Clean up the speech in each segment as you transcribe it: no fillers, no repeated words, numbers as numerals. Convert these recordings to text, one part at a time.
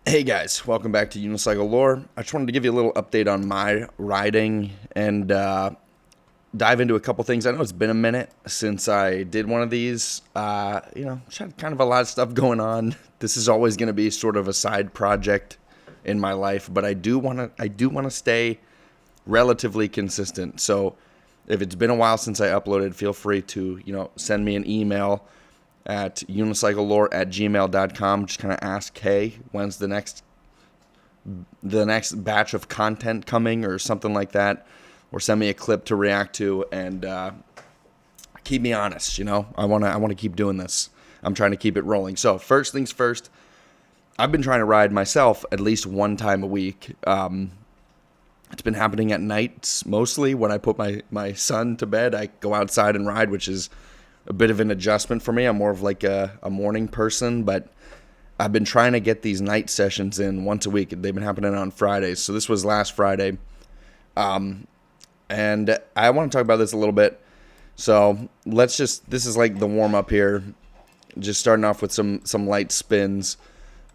Hey guys, welcome back to Unicycle Lore. I just wanted to give you a little update on my riding and dive into a couple things. I know it's been a minute since I did one of these. Just had kind of a lot of stuff going on. This is always going to be sort of a side project in my life, but I do want to stay relatively consistent. So if it's been a while since I uploaded, feel free to send me an email at unicyclelore@gmail.com. Just kind of ask, hey, when's the next batch of content coming or something like that, or send me a clip to react to and keep me honest. I want to keep doing this. I'm trying to keep it rolling. So first things first, I've been trying to ride myself at least one time a week. It's been happening at nights mostly when I put my son to bed. I go outside and ride, which is a bit of an adjustment for me. I'm more of like a morning person, but I've been trying to get these night sessions in once a week. They've been happening on Fridays. So this was last Friday. And I want to talk about this a little bit. So this is like the warm up here. Just starting off with some light spins.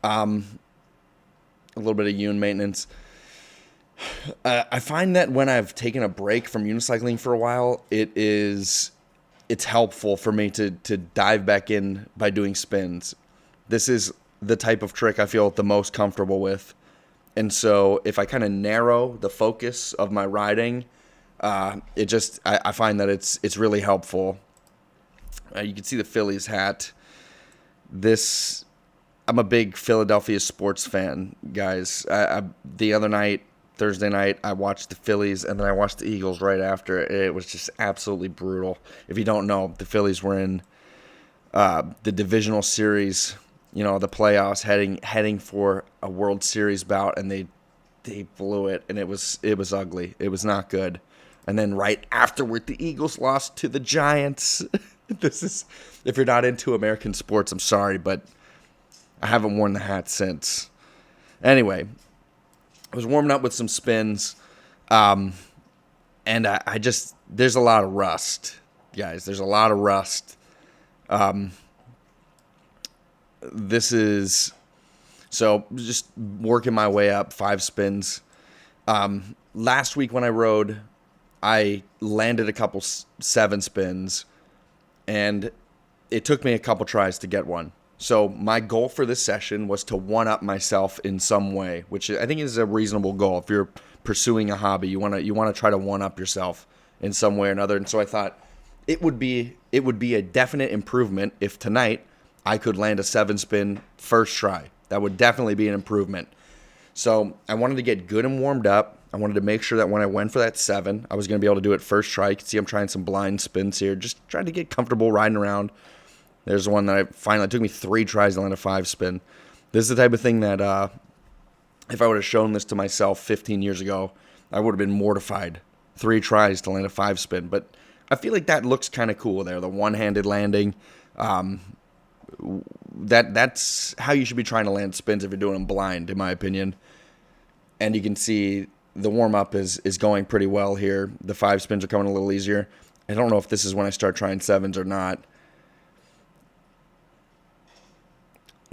A little bit of Yun maintenance. I find that when I've taken a break from unicycling for a while, it's helpful for me to dive back in by doing spins. This is the type of trick I feel the most comfortable with. And so if I kind of narrow the focus of my riding, I find that it's really helpful. You can see the Phillies hat. I'm a big Philadelphia sports fan, guys. The other night, Thursday night, I watched the Phillies, and then I watched the Eagles right after. It was just absolutely brutal. If you don't know, the Phillies were in the divisional series, the playoffs, heading for a World Series bout, and they blew it, and it was ugly. It was not good. And then right afterward, the Eagles lost to the Giants. If you're not into American sports, I'm sorry, but I haven't worn the hat since. Anyway, I was warming up with some spins, and I just, there's a lot of rust, guys. There's a lot of rust. So just working my way up, 5 spins. Last week when I rode, I landed a couple 7 spins, and it took me a couple tries to get one. So my goal for this session was to one-up myself in some way, which I think is a reasonable goal. If you're pursuing a hobby, you want to try to one-up yourself in some way or another. And so I thought it would be a definite improvement if tonight I could land a 7-spin first try. That would definitely be an improvement. So I wanted to get good and warmed up. I wanted to make sure that when I went for that 7, I was going to be able to do it first try. You can see I'm trying some blind spins here, just trying to get comfortable riding around. There's one that it took me 3 tries to land a 5-spin. This is the type of thing that if I would have shown this to myself 15 years ago, I would have been mortified. 3 tries to land a 5-spin. But I feel like that looks kind of cool there, the one-handed landing. That's how you should be trying to land spins if you're doing them blind, in my opinion. And you can see the warm-up is going pretty well here. The 5 spins are coming a little easier. I don't know if this is when I start trying 7s or not.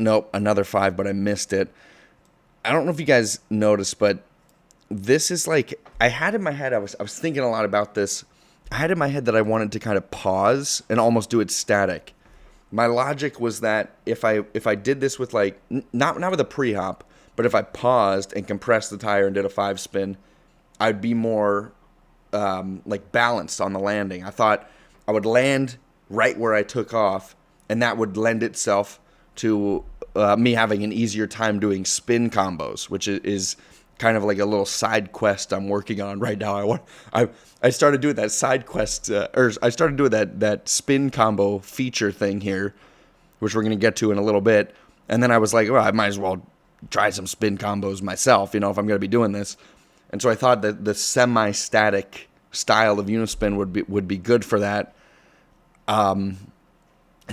Nope, another 5, but I missed it. I don't know if you guys noticed, but this is like, I had in my head, I was thinking a lot about this. I had in my head that I wanted to kind of pause and almost do it static. My logic was that if I did this with like, not with a pre-hop, but if I paused and compressed the tire and did a 5-spin, I'd be more like balanced on the landing. I thought I would land right where I took off, and that would lend itself to me having an easier time doing spin combos, which is kind of like a little side quest I'm working on right now. I started doing that side quest, or I started doing that spin combo feature thing here, which we're going to get to in a little bit. And then I was like, well, I might as well try some spin combos myself, if I'm going to be doing this. And so I thought that the semi-static style of Unispin would be good for that. And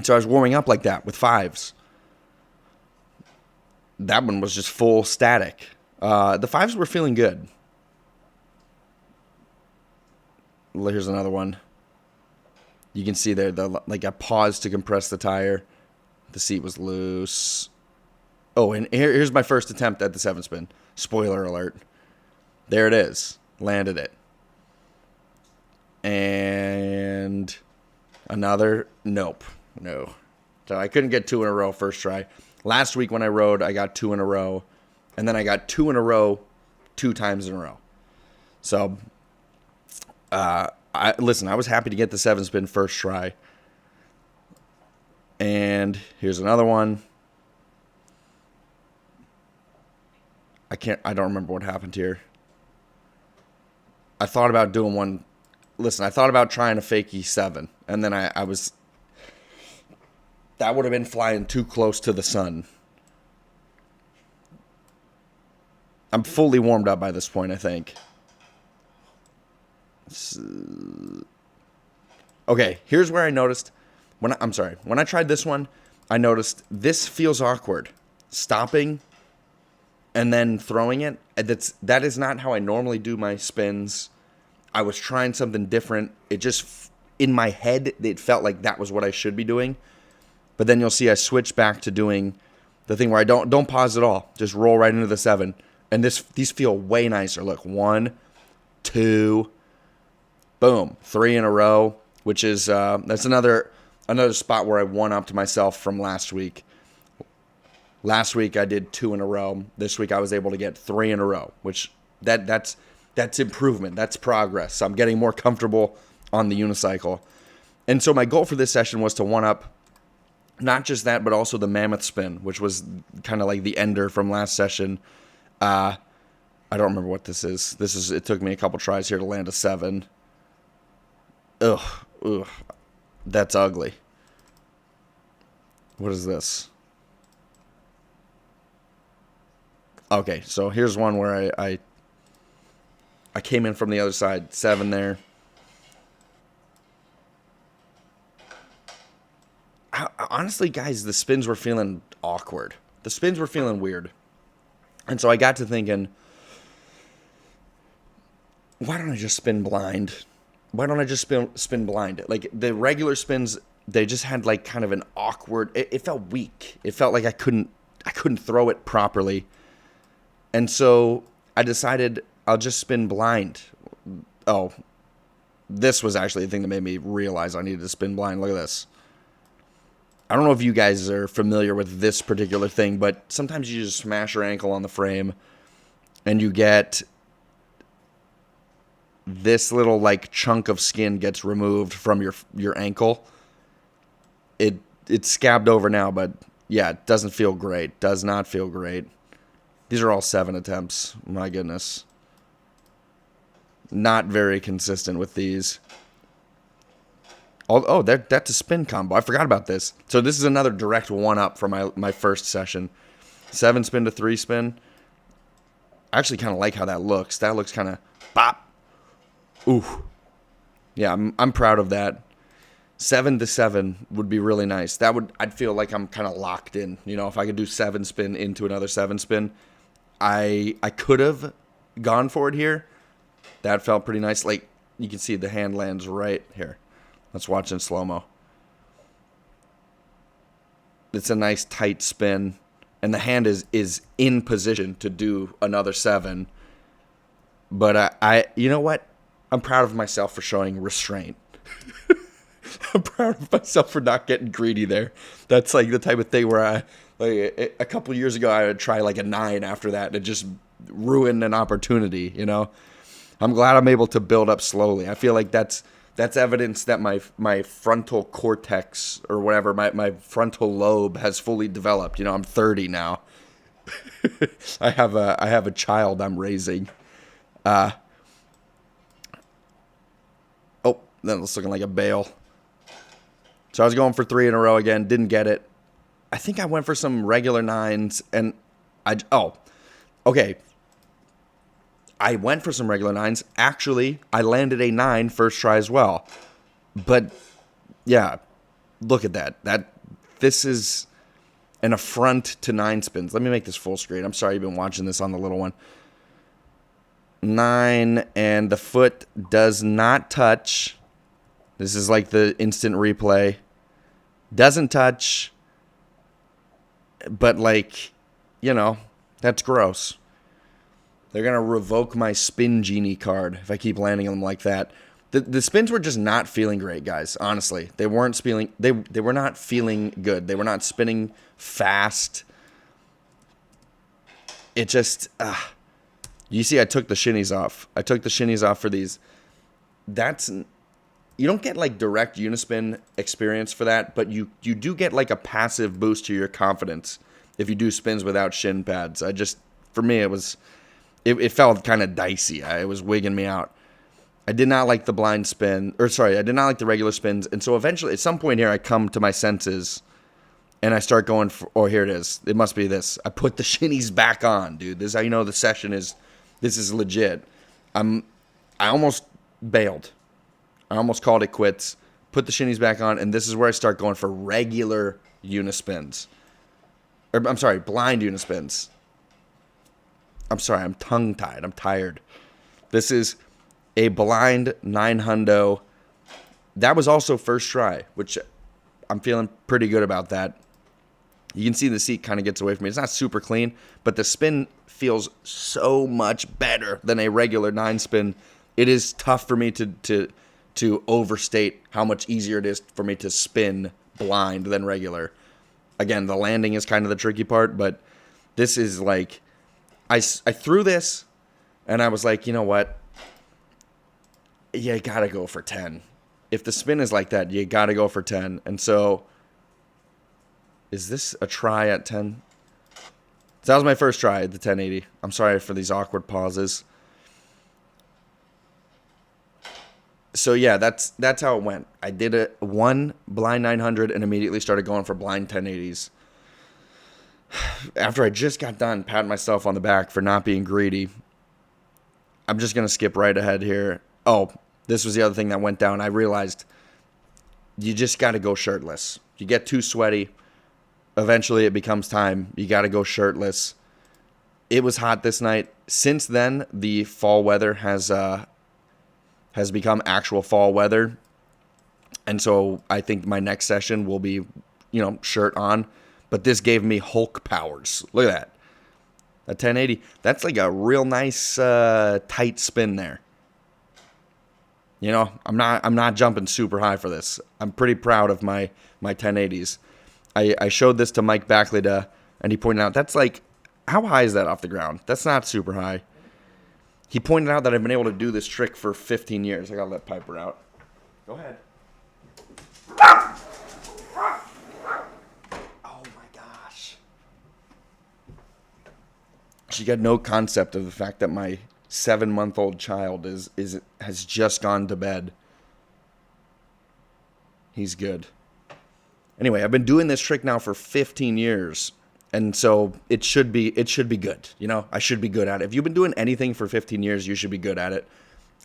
so I was warming up like that with 5s. That one was just full static. The 5s were feeling good. Here's another one. You can see there, I paused to compress the tire. The seat was loose. Oh, and here's my first attempt at the 7-spin. Spoiler alert. There it is. Landed it. And another. Nope. No. So I couldn't get 2 in a row first try. Last week when I rode, I got 2 in a row. And then I got 2 in a row 2 times in a row. So, I was happy to get the 7-spin first try. And here's another one. I don't remember what happened here. I thought about doing one. Listen, I thought about trying a fakie 7. And then I was. That would have been flying too close to the sun. I'm fully warmed up by this point, I think. Okay, here's where I noticed. When I tried this one, I noticed this feels awkward. Stopping and then throwing it. That is not how I normally do my spins. I was trying something different. It just, in my head, it felt like that was what I should be doing. But then you'll see I switch back to doing the thing where I don't pause at all. Just roll right into the 7. And these feel way nicer. Look, 1, 2, boom, 3 in a row, which is that's another spot where I one-upped myself from last week. Last week I did 2 in a row. This week I was able to get 3 in a row, which that's improvement. That's progress. I'm getting more comfortable on the unicycle. And so my goal for this session was to one-up not just that, but also the mammoth spin, which was kind of like the ender from last session. I don't remember what this is. It took me a couple tries here to land a 7. Ugh. That's ugly. What is this? Okay, so here's one where I came in from the other side. 7 there. Honestly, guys, the spins were feeling awkward. The spins were feeling weird. And so I got to thinking, why don't I just spin blind? Why don't I just spin blind? Like, the regular spins, they just had, like, kind of an awkward... It felt weak. It felt like I couldn't throw it properly. And so I decided I'll just spin blind. Oh, this was actually the thing that made me realize I needed to spin blind. Look at this. I don't know if you guys are familiar with this particular thing, but sometimes you just smash your ankle on the frame and you get this little like chunk of skin gets removed from your ankle. It's scabbed over now, but yeah, it doesn't feel great. Does not feel great. These are all 7 attempts. My goodness. Not very consistent with these. Oh, that's a spin combo. I forgot about this. So this is another direct one-up from my first session. 7 spin to 3 spin. I actually kind of like how that looks. That looks kind of bop. Ooh. Yeah, I'm proud of that. 7 to 7 would be really nice. I'd feel like I'm kind of locked in. You know, if I could do 7 spin into another 7 spin, I could have gone for it here. That felt pretty nice. Like, you can see the hand lands right here. Let's watch in slow-mo. It's a nice tight spin. And the hand is in position to do another 7. But I you know what? I'm proud of myself for showing restraint. I'm proud of myself for not getting greedy there. That's like the type of thing where a couple of years ago I would try like a 9 after that and it just ruined an opportunity, you know? I'm glad I'm able to build up slowly. I feel like that's evidence that my frontal cortex or whatever, my frontal lobe has fully developed. You know, I'm 30 now. I have a child I'm raising. Oh, that was looking like a bail. So I was going for 3 in a row again, didn't get it. I think I went for some regular 9s and okay. I went for some regular 9s. Actually, I landed a 9 first try as well. But, yeah, look at that. This is an affront to 9 spins. Let me make this full screen. I'm sorry you've been watching this on the little one. 9, and the foot does not touch. This is like the instant replay. Doesn't touch. But, like, you know, that's gross. They're going to revoke my Spin Genie card if I keep landing them like that. The spins were just not feeling great, guys. Honestly, they weren't feeling they were not feeling good. They were not spinning fast. It just you see, I took the shinies off. I took the shinies off for these. That's you don't get like direct Unispin experience for that, but you do get like a passive boost to your confidence if you do spins without shin pads. For me it felt kind of dicey. It was wigging me out. I did not like the blind spin, I did not like the regular spins, and so eventually, at some point here, I come to my senses, and I start going for, oh, here it is. It must be this. I put the shinies back on, dude. This is how you know this is legit. I almost bailed. I almost called it quits. Put the shinies back on, and this is where I start going for regular Unispins. I'm sorry, blind Unispins. I'm sorry, I'm tongue-tied. I'm tired. This is a blind 900. That was also first try, which I'm feeling pretty good about that. You can see the seat kind of gets away from me. It's not super clean, but the spin feels so much better than a regular 9-spin. It is tough for me to overstate how much easier it is for me to spin blind than regular. Again, the landing is kind of the tricky part, but this is like, I threw this, and I was like, you know what? You gotta go for 10. If the spin is like that, you gotta go for 10. And so, is this a try at 10? So that was my first try at the 1080. I'm sorry for these awkward pauses. So yeah, that's how it went. I did one blind 900 and immediately started going for blind 1080s. After I just got done patting myself on the back for not being greedy, I'm just going to skip right ahead here. Oh, this was the other thing that went down. I realized you just got to go shirtless. You get too sweaty. Eventually it becomes time. You got to go shirtless. It was hot this night. Since then, the fall weather has become actual fall weather. And so I think my next session will be, shirt on. But this gave me Hulk powers. Look at that. A 1080. That's like a real nice tight spin there. I'm not jumping super high for this. I'm pretty proud of my 1080s. I showed this to Mike Backlida, and he pointed out that's like, how high is that off the ground? That's not super high. He pointed out that I've been able to do this trick for 15 years. I gotta let Piper out. Go ahead. Oh my gosh. She got no concept of the fact that my 7-month-old child has just gone to bed. He's good. Anyway, I've been doing this trick now for 15 years. And so it should be good. I should be good at it. If you've been doing anything for 15 years, you should be good at it.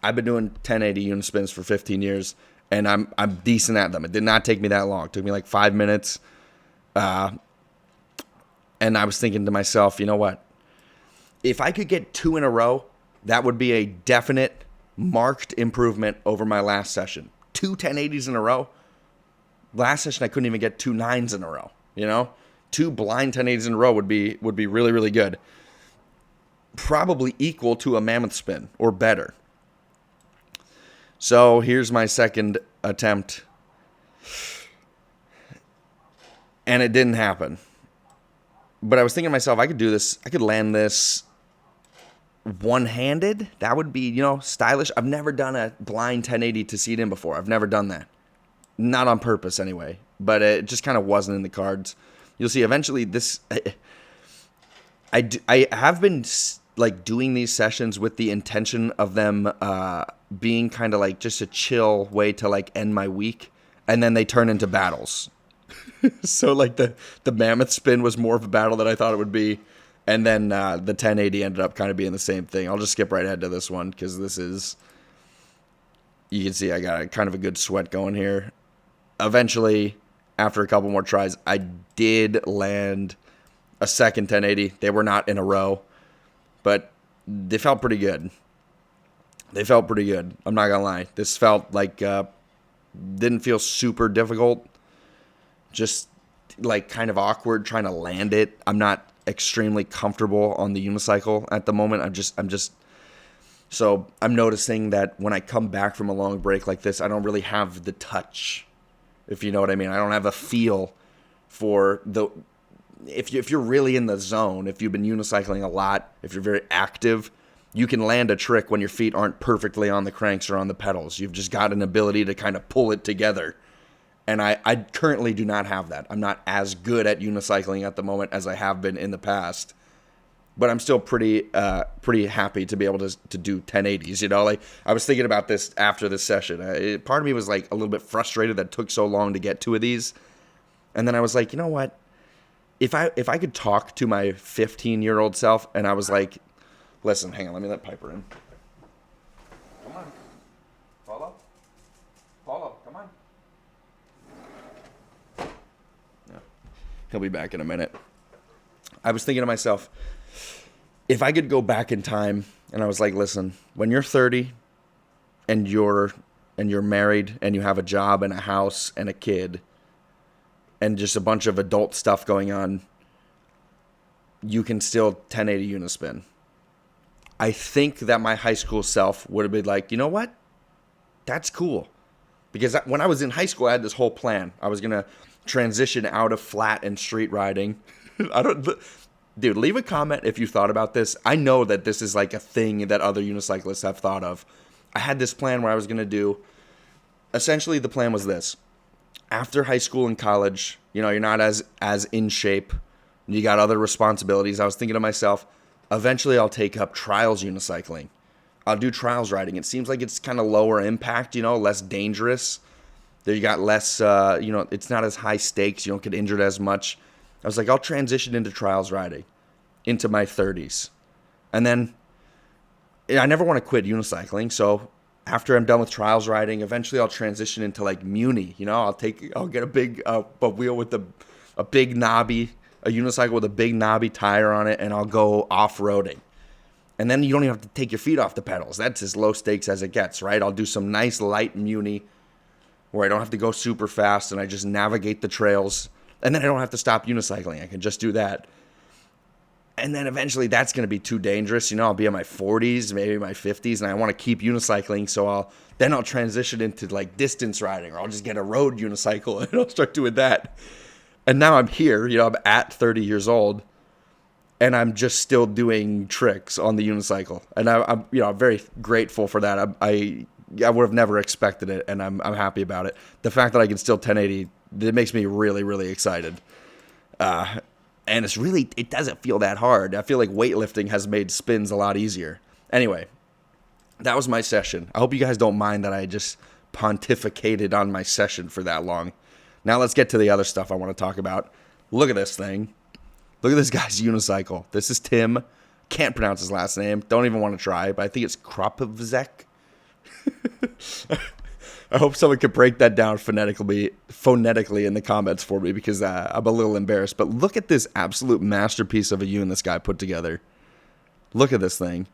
I've been doing 1080 Unispins for 15 years, and I'm decent at them. It did not take me that long. It took me like 5 minutes. And I was thinking to myself, you know what? If I could get 2 in a row, that would be a definite, marked improvement over my last session. 2 1080s in a row. Last session, I couldn't even get 2 9s in a row, 2 blind 1080s in a row would be really, really good. Probably equal to a mammoth spin or better. So here's my second attempt. And it didn't happen. But I was thinking to myself, I could do this. I could land this one-handed. That would be, stylish. I've never done a blind 1080 to seat in before. I've never done that. Not on purpose anyway. But it just kind of wasn't in the cards. You'll see eventually this, I have been like doing these sessions with the intention of them being kind of like just a chill way to like end my week. And then they turn into battles. So like the mammoth spin was more of a battle than I thought it would be. And then the 1080 ended up kind of being the same thing. I'll just skip right ahead to this one because this is, you can see I got kind of a good sweat going here. Eventually, after a couple more tries, I did land a second 1080. They were not in a row, but they felt pretty good. I'm not gonna lie. This felt like didn't feel super difficult. Just like kind of awkward trying to land it. I'm not extremely comfortable on the unicycle at the moment. So I'm noticing that when I come back from a long break like this, I don't really have the touch, if you know what I mean. I don't have a feel for if you're really in the zone, if you've been unicycling a lot, if you're very active, you can land a trick when your feet aren't perfectly on the cranks or on the pedals. You've just got an ability to kind of pull it together. And I currently do not have that. I'm not as good at unicycling at the moment as I have been in the past. But I'm still pretty happy to be able to do 1080s. You know, like I was thinking about this after this session. Part of me was like a little bit frustrated that it took so long to get 2 of these. And then I was like, you know what? If I could talk to my 15-year-old self and I was like, listen, hang on, let me let Piper in. Come on. Follow, come on. Yeah. He'll be back in a minute. I was thinking to myself, if I could go back in time and I was like, listen, when you're 30 and you're married and you have a job and a house and a kid and just a bunch of adult stuff going on, you can still 1080 unispin. I think that my high school self would have been like, you know what? That's cool. Because when I was in high school, I had this whole plan. I was going to transition out of flat and street riding. Dude, leave a comment if you thought about this. I know that this is like a thing that other unicyclists have thought of. I had this plan where I was going to do, essentially the plan was this. After high school and college, you know, you're not as in shape. You got other responsibilities. I was thinking to myself, eventually I'll take up trials unicycling. I'll do trials riding. It seems like it's kind of lower impact, you know, less dangerous. There you got less, it's not as high stakes. You don't get injured as much. I was like, I'll transition into trials riding into my 30s. And then I never want to quit unicycling. So after I'm done with trials riding, eventually I'll transition into like Muni. You know, I'll get a big a wheel with a big knobby, a unicycle with a big knobby tire on it, and I'll go off-roading. And then you don't even have to take your feet off the pedals. That's as low stakes as it gets, right? I'll do some nice light Muni where I don't have to go super fast and I just navigate the trails. And then I don't have to stop unicycling. I can just do that. And then eventually that's going to be too dangerous. You know, I'll be in my 40s, maybe my 50s, and I want to keep unicycling. So I'll transition into like distance riding, or I'll just get a road unicycle and I'll start doing that. And now I'm here, you know, I'm at 30 years old and I'm just still doing tricks on the unicycle. And I'm very grateful for that. I would have never expected it, and I'm happy about it. The fact that I can still 1080, it makes me really, really excited. And it doesn't feel that hard. I feel like weightlifting has made spins a lot easier. Anyway, that was my session. I hope you guys don't mind that I just pontificated on my session for that long. Now let's get to the other stuff I want to talk about. Look at this thing. Look at this guy's unicycle. This is Tim. Can't pronounce his last name. Don't even want to try, but I think it's Kropovzek. I hope someone could break that down phonetically in the comments for me, because I'm a little embarrassed. But look at this absolute masterpiece of a Yun this guy put together. Look at this thing.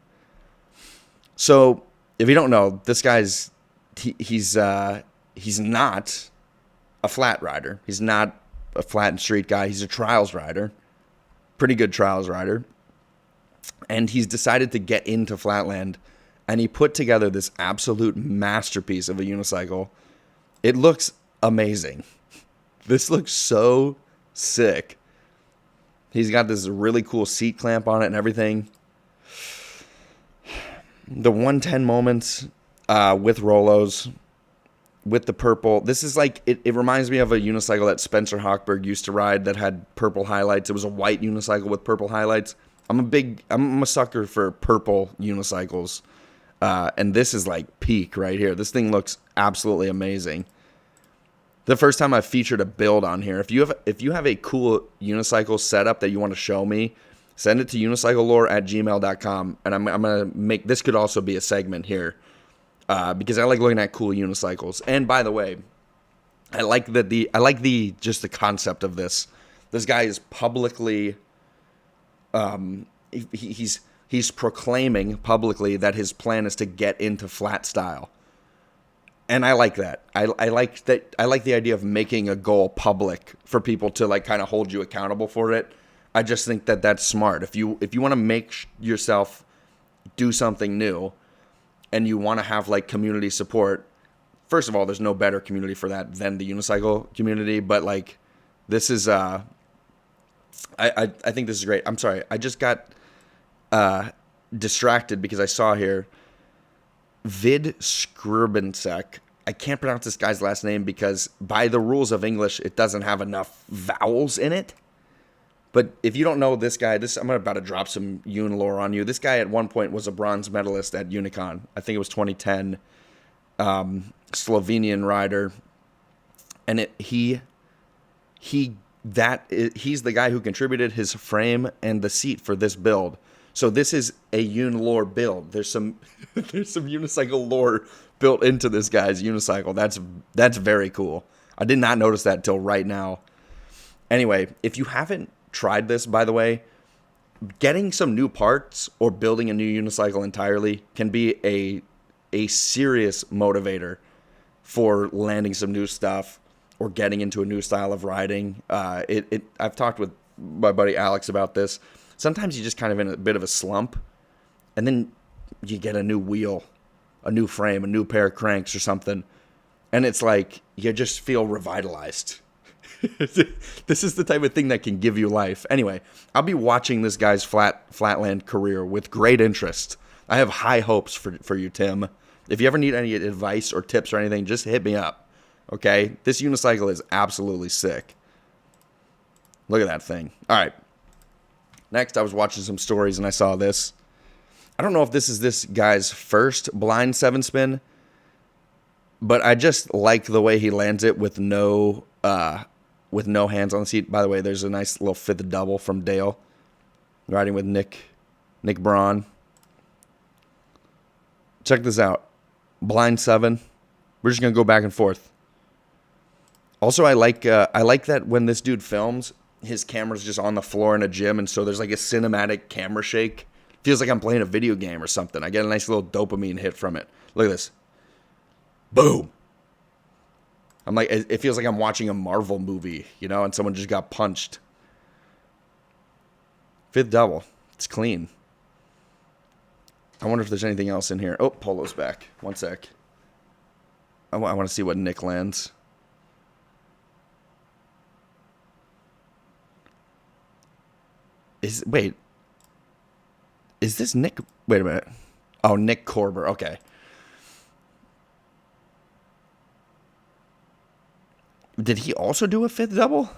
So, if you don't know, this guy's he's not a flat rider. He's not a flat and street guy. He's a trials rider. Pretty good trials rider. And he's decided to get into flatland. And he put together this absolute masterpiece of a unicycle. It looks amazing. This looks so sick. He's got this really cool seat clamp on it and everything. The 110 moments with Rolos, with the purple. This is like, it reminds me of a unicycle that Spencer Hochberg used to ride that had purple highlights. It was a white unicycle with purple highlights. I'm a sucker for purple unicycles. And this is like peak right here. This thing looks absolutely amazing. The first time I've featured a build on here. If you have a cool unicycle setup that you want to show me, send it to unicyclelore@gmail.com, and I'm gonna make this could also be a segment here, because I like looking at cool unicycles. And by the way, I like just the concept of this. This guy is publicly, he's proclaiming publicly that his plan is to get into flat style. And I like that. I like that. I like the idea of making a goal public for people to like kind of hold you accountable for it. I just think that that's smart. If you want to make yourself do something new, and you want to have like community support, first of all, there's no better community for that than the unicycle community. But like, this is I think this is great. I'm sorry, I just got distracted because I saw here Vid Scribensek. I can't pronounce this guy's last name because by the rules of English, it doesn't have enough vowels in it. But if you don't know this guy, I'm about to drop some Yun lore on you. This guy at one point was a bronze medalist at Unicon. I think it was 2010. Slovenian rider. And he's the guy who contributed his frame and the seat for this build. So this is a Yun lore build. There's some unicycle lore built into this guy's unicycle. That's very cool. I did not notice that till right now. Anyway, if you haven't tried this, by the way, getting some new parts or building a new unicycle entirely can be a serious motivator for landing some new stuff or getting into a new style of riding. I've talked with my buddy Alex about this. Sometimes you're just kind of in a bit of a slump, and then you get a new wheel, a new frame, a new pair of cranks or something, and it's like you just feel revitalized. This is the type of thing that can give you life. Anyway, I'll be watching this guy's flatland career with great interest. I have high hopes for you, Tim. If you ever need any advice or tips or anything, just hit me up. Okay? This unicycle is absolutely sick. Look at that thing. All right. Next, I was watching some stories and I saw this. I don't know if this is this guy's first blind 7-spin, but I just like the way he lands it with no hands on the seat. By the way, there's a nice little fifth double from Dale, riding with Nick Braun. Check this out. Blind 7. We're just gonna go back and forth. Also, I like that when this dude films, his camera's just on the floor in a gym, and so there's like a cinematic camera shake. Feels like I'm playing a video game or something. I get a nice little dopamine hit from it. Look at this. Boom. I'm like, it feels like I'm watching a Marvel movie, and someone just got punched. Fifth double. It's clean. I wonder if there's anything else in here. Oh, Polo's back. One sec. I want to see what Nick lands. Wait. Is this Nick? Wait a minute. Oh, Nick Corber. Okay. Did he also do a fifth double?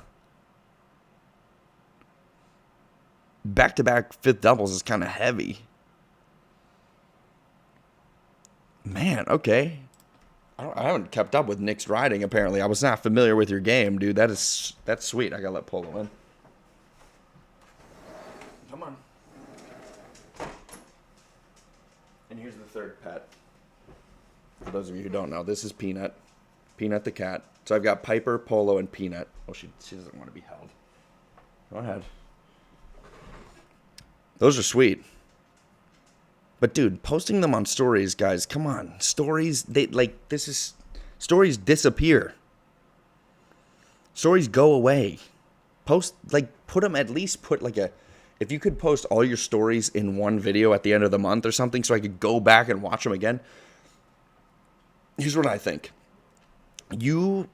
Back-to-back fifth doubles is kind of heavy. Man, okay. I haven't kept up with Nick's riding, apparently. I was not familiar with your game, dude. That's sweet. I gotta let Polo in. Come on. And here's the third pet. For those of you who don't know, this is Peanut. Peanut the cat. So I've got Piper, Polo, and Peanut. Oh, she doesn't want to be held. Go ahead. Those are sweet. But dude, posting them on stories, guys, come on. Stories, stories disappear. Stories go away. Put them, at least put if you could post all your stories in one video at the end of the month or something so I could go back and watch them again. Here's what I think. You're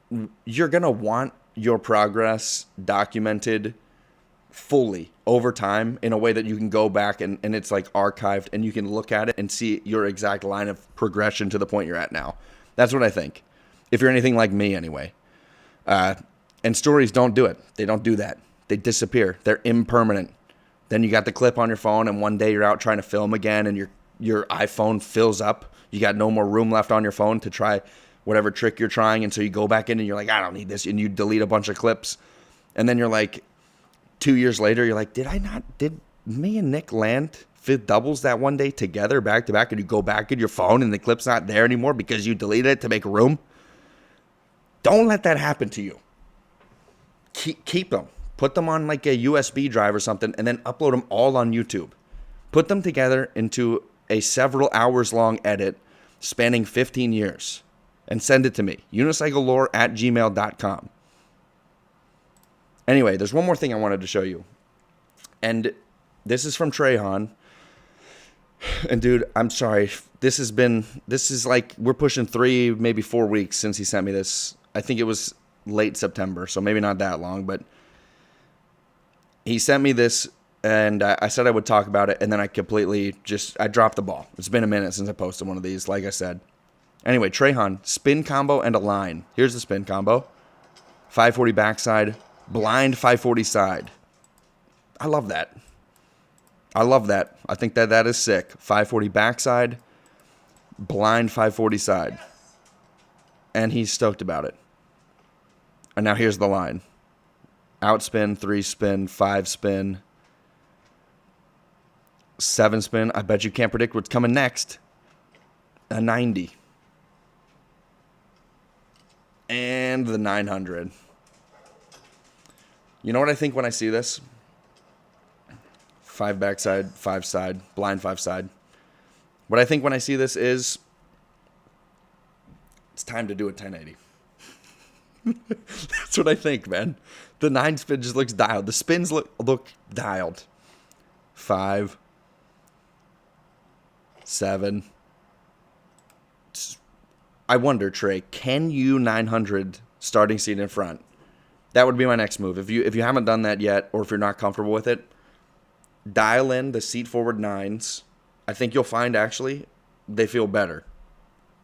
going to want your progress documented fully over time in a way that you can go back and it's like archived and you can look at it and see your exact line of progression to the point you're at now. That's what I think. If you're anything like me anyway. And stories don't do it. They don't do that. They disappear. They're impermanent. Then you got the clip on your phone and one day you're out trying to film again and your iPhone fills up. You got no more room left on your phone to try whatever trick you're trying. And so you go back in and you're like, I don't need this. And you delete a bunch of clips. And then you're like, 2 years later, you're like, did me and Nick land fifth doubles that one day together back to back? And you go back in your phone and the clip's not there anymore because you deleted it to make room? Don't let that happen to you. Keep them. Put them on like a USB drive or something and then upload them all on YouTube. Put them together into a several hours long edit spanning 15 years and send it to me. unicyclelore@gmail.com. Anyway, there's one more thing I wanted to show you. And this is from Trehan. And dude, I'm sorry. This is like, we're pushing 3, maybe 4 weeks since he sent me this. I think it was late September, so maybe not that long, but he sent me this, and I said I would talk about it, and then I dropped the ball. It's been a minute since I posted one of these, like I said. Anyway, Trehan, spin combo and a line. Here's the spin combo. 540 backside, blind 540 side. I love that. I think that is sick. 540 backside, blind 540 side. And he's stoked about it. And now here's the line. Outspin, 3 spin, 5 spin, 7 spin. I bet you can't predict what's coming next. A 90. And the 900. You know what I think when I see this? 5 backside, 5 side, blind 5 side. What I think when I see this is it's time to do a 1080. That's what I think, man. The 9 spin just looks dialed. The spins look dialed. 5, 7. I wonder, Trey, can you 900 starting seat in front? That would be my next move. If you haven't done that yet, or if you're not comfortable with it, dial in the seat forward 9s. I think you'll find actually they feel better.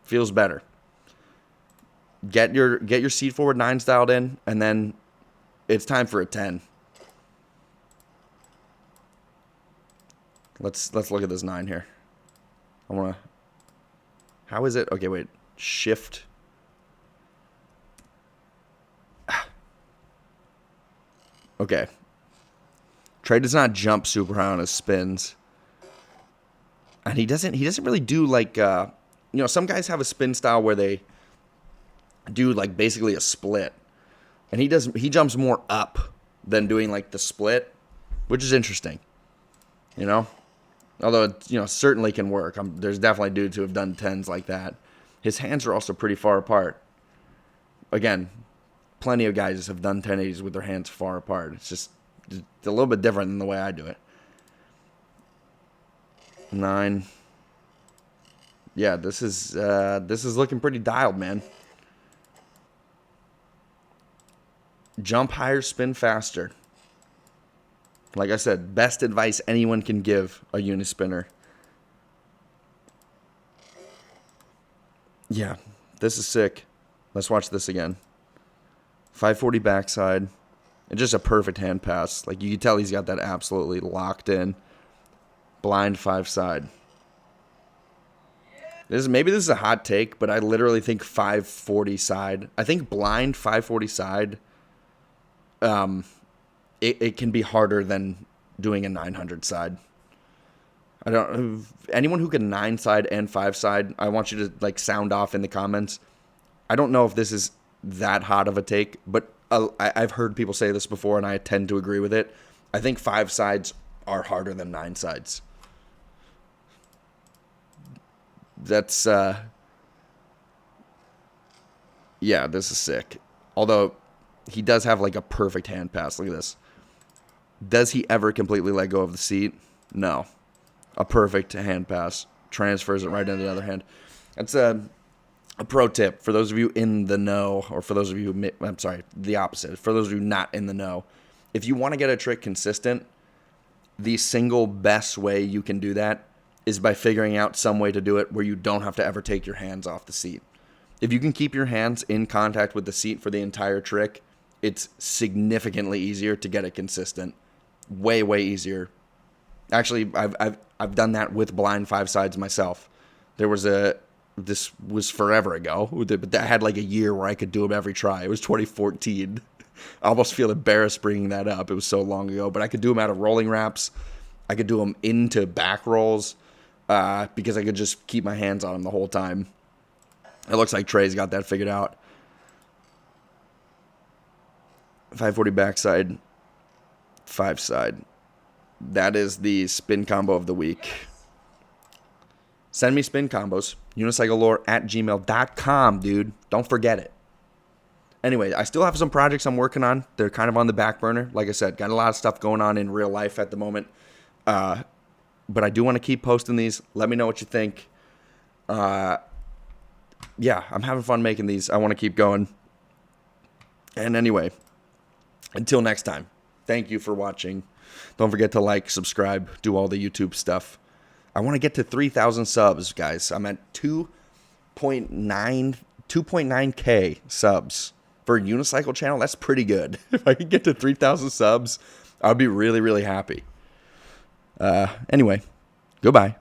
Feels better. Get your seat forward 9s dialed in, and then it's time for a 10. Let's look at this 9 here. How is it? Okay, wait. Shift. Okay. Trey does not jump super high on his spins. And he doesn't really do like some guys have a spin style where they do like basically a split. And he jumps more up than doing like the split, which is interesting. Although it certainly can work. There's definitely dudes who have done 10s like that. His hands are also pretty far apart. Again, plenty of guys have done 1080s with their hands far apart. It's just a little bit different than the way I do it. 9. Yeah, this is looking pretty dialed, man. Jump higher, spin faster. Like I said, best advice anyone can give a unispinner. Yeah, this is sick. Let's watch this again. 540 backside. And just a perfect hand pass. Like, you can tell he's got that absolutely locked in. Blind 5 side. Maybe this is a hot take, but I literally think 540 side. I think blind 540 side, it can be harder than doing a 900 side. Anyone who can 9 side and 5 side, I want you to like sound off in the comments. I don't know if this is that hot of a take, but I've heard people say this before, and I tend to agree with it. I think 5 sides are harder than 9 sides. That's yeah, this is sick. Although he does have like a perfect hand pass. Look at this. Does he ever completely let go of the seat? No. A perfect hand pass. Transfers it right into the other hand. That's a pro tip for those of you in the know, or for those of you, I'm sorry, the opposite. For those of you not in the know, if you want to get a trick consistent, the single best way you can do that is by figuring out some way to do it where you don't have to ever take your hands off the seat. If you can keep your hands in contact with the seat for the entire trick, it's significantly easier to get it consistent. Way, way easier. Actually, I've done that with blind 5 sides myself. This was forever ago, but I had like a year where I could do them every try. It was 2014. I almost feel embarrassed bringing that up. It was so long ago, but I could do them out of rolling wraps. I could do them into back rolls because I could just keep my hands on them the whole time. It looks like Trey's got that figured out. 540 backside, 5 side. That is the spin combo of the week. Send me spin combos. Unicyclelore@gmail.com, dude. Don't forget it. Anyway, I still have some projects I'm working on. They're kind of on the back burner. Like I said, got a lot of stuff going on in real life at the moment. But I do want to keep posting these. Let me know what you think. Yeah, I'm having fun making these. I want to keep going. And anyway, until next time, thank you for watching. Don't forget to like, subscribe, do all the YouTube stuff. I want to get to 3,000 subs, guys. I'm at 2.9K subs for a Unicycle channel. That's pretty good. If I could get to 3,000 subs, I'd be really, really happy. Anyway, goodbye.